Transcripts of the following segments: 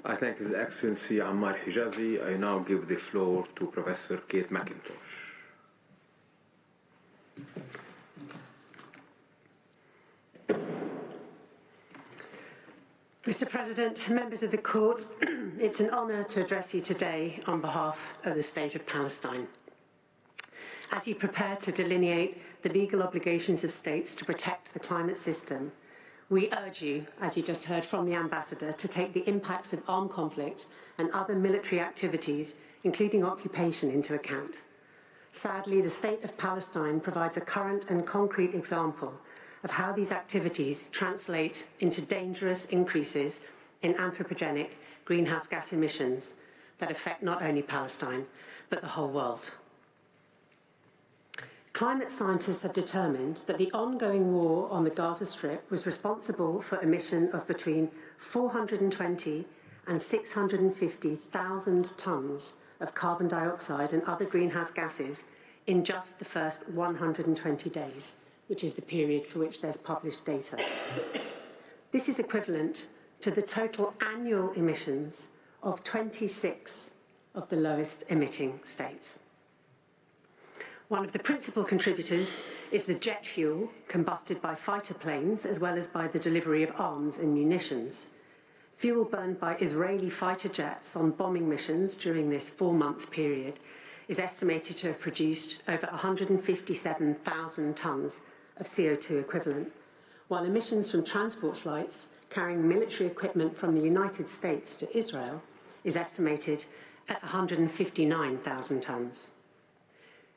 I thank His Excellency Ammar Hijazi. I now give the floor to Professor Kate Mackintosh. Mr. President, members of the Court, it's an honour to address you today on behalf of the State of Palestine. As you prepare to delineate the legal obligations of states to protect the climate system, we urge you, as you just heard from the Ambassador, to take the impacts of armed conflict and other military activities, including occupation, into account. Sadly, the State of Palestine provides a current and concrete example of how these activities translate into dangerous increases in anthropogenic greenhouse gas emissions that affect not only Palestine, but the whole world. Climate scientists have determined that the ongoing war on the Gaza Strip was responsible for emission of between 420 and 650,000 tonnes of carbon dioxide and other greenhouse gases in just the first 120 days, which is the period for which there's published data. This is equivalent to the total annual emissions of 26 of the lowest emitting states. One of the principal contributors is the jet fuel combusted by fighter planes, as well as by the delivery of arms and munitions. Fuel burned by Israeli fighter jets on bombing missions during this 4-month period is estimated to have produced over 157,000 tonnes of CO2 equivalent, while emissions from transport flights carrying military equipment from the United States to Israel is estimated at 159,000 tonnes.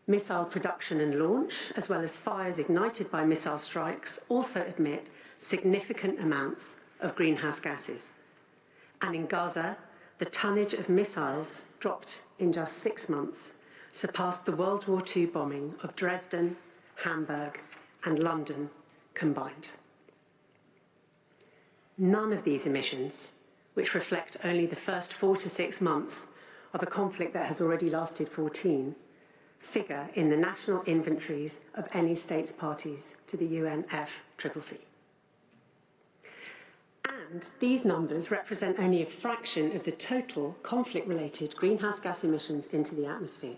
Missile production and launch, as well as fires ignited by missile strikes, also emit significant amounts of greenhouse gases. And in Gaza, the tonnage of missiles dropped in just 6 months, surpassed the World War II bombing of Dresden, Hamburg, and London combined. None of these emissions, which reflect only the first 4 to 6 months of a conflict that has already lasted 14, figure in the national inventories of any states parties to the UNFCCC. And these numbers represent only a fraction of the total conflict-related greenhouse gas emissions into the atmosphere.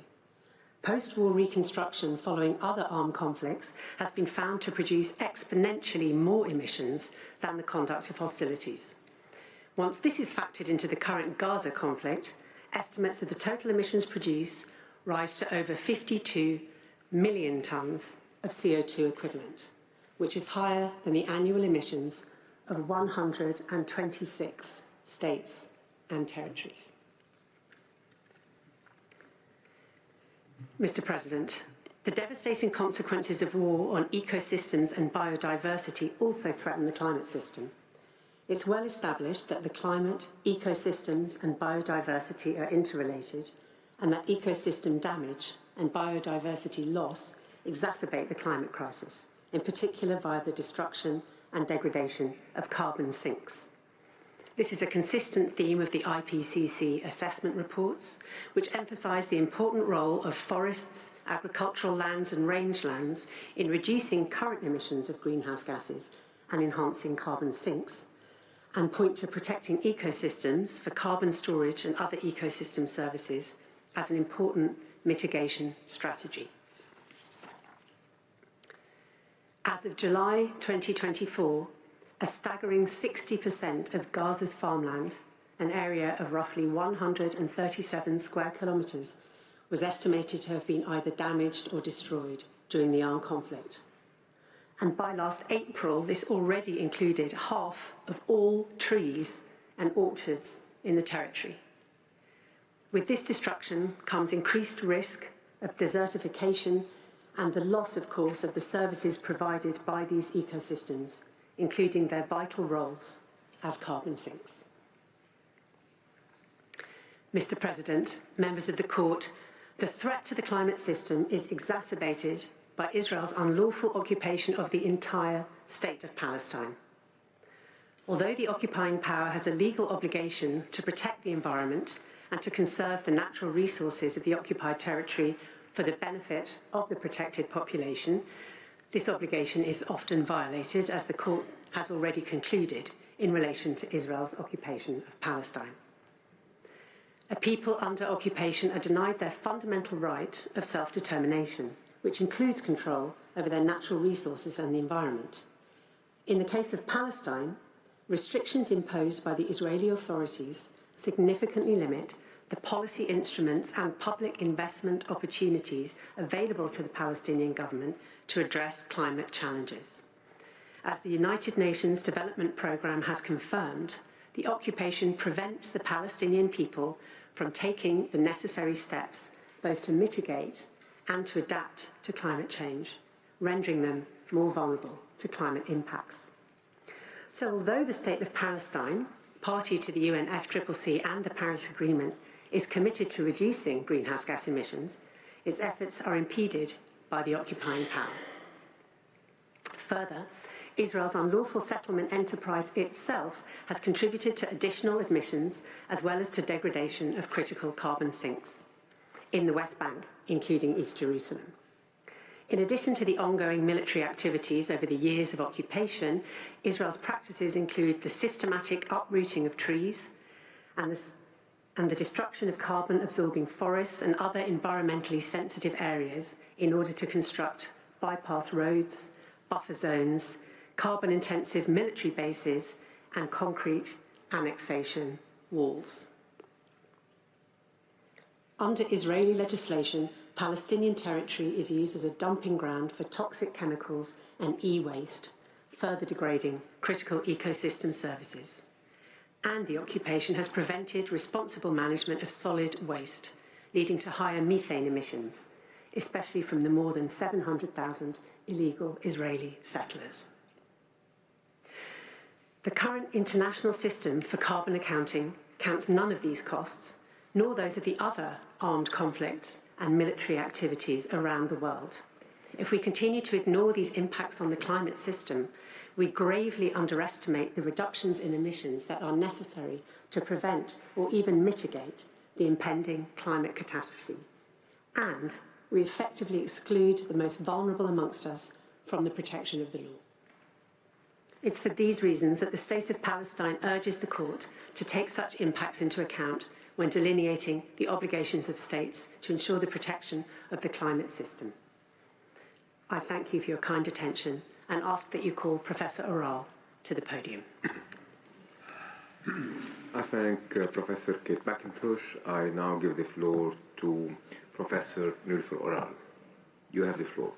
Post-war reconstruction following other armed conflicts has been found to produce exponentially more emissions than the conduct of hostilities. Once this is factored into the current Gaza conflict, estimates of the total emissions produced rise to over 52 million tonnes of CO2 equivalent, which is higher than the annual emissions of 126 states and territories. Mr. President, the devastating consequences of war on ecosystems and biodiversity also threaten the climate system. It's well established that the climate, ecosystems, and biodiversity are interrelated, and that ecosystem damage and biodiversity loss exacerbate the climate crisis, in particular via the destruction and degradation of carbon sinks. This is a consistent theme of the IPCC assessment reports, which emphasise the important role of forests, agricultural lands and rangelands in reducing current emissions of greenhouse gases and enhancing carbon sinks, and point to protecting ecosystems for carbon storage and other ecosystem services as an important mitigation strategy. As of July 2024, a staggering 60% of Gaza's farmland, an area of roughly 137 square kilometres, was estimated to have been either damaged or destroyed during the armed conflict. And by last April, this already included half of all trees and orchards in the territory. With this destruction comes increased risk of desertification and the loss, of course, of the services provided by these ecosystems, including their vital roles as carbon sinks. Mr. President, members of the Court, the threat to the climate system is exacerbated by Israel's unlawful occupation of the entire State of Palestine. Although the occupying power has a legal obligation to protect the environment and to conserve the natural resources of the occupied territory for the benefit of the protected population, this obligation is often violated, as the Court has already concluded in relation to Israel's occupation of Palestine. A people under occupation are denied their fundamental right of self-determination, which includes control over their natural resources and the environment. In the case of Palestine, restrictions imposed by the Israeli authorities significantly limit the policy instruments and public investment opportunities available to the Palestinian government to address climate challenges. As the United Nations Development Programme has confirmed, the occupation prevents the Palestinian people from taking the necessary steps both to mitigate and to adapt to climate change, rendering them more vulnerable to climate impacts. So although the State of Palestine, party to the UNFCCC and the Paris Agreement, is committed to reducing greenhouse gas emissions, its efforts are impeded by the occupying power. Further, Israel's unlawful settlement enterprise itself has contributed to additional emissions as well as to degradation of critical carbon sinks in the West Bank, including East Jerusalem. In addition to the ongoing military activities over the years of occupation, Israel's practices include the systematic uprooting of trees and the destruction of carbon-absorbing forests and other environmentally sensitive areas in order to construct bypass roads, buffer zones, carbon-intensive military bases, and concrete annexation walls. Under Israeli legislation, Palestinian territory is used as a dumping ground for toxic chemicals and e-waste, further degrading critical ecosystem services. And the occupation has prevented responsible management of solid waste, leading to higher methane emissions, especially from the more than 700,000 illegal Israeli settlers. The current international system for carbon accounting counts none of these costs, nor those of the other armed conflicts and military activities around the world. If we continue to ignore these impacts on the climate system, we gravely underestimate the reductions in emissions that are necessary to prevent or even mitigate the impending climate catastrophe. And we effectively exclude the most vulnerable amongst us from the protection of the law. It's for these reasons that the State of Palestine urges the court to take such impacts into account when delineating the obligations of states to ensure the protection of the climate system. I thank you for your kind attention and ask that you call Professor Oral to the podium. I thank Professor Kate Mackintosh. I now give the floor to Professor Nilufer. You have the floor.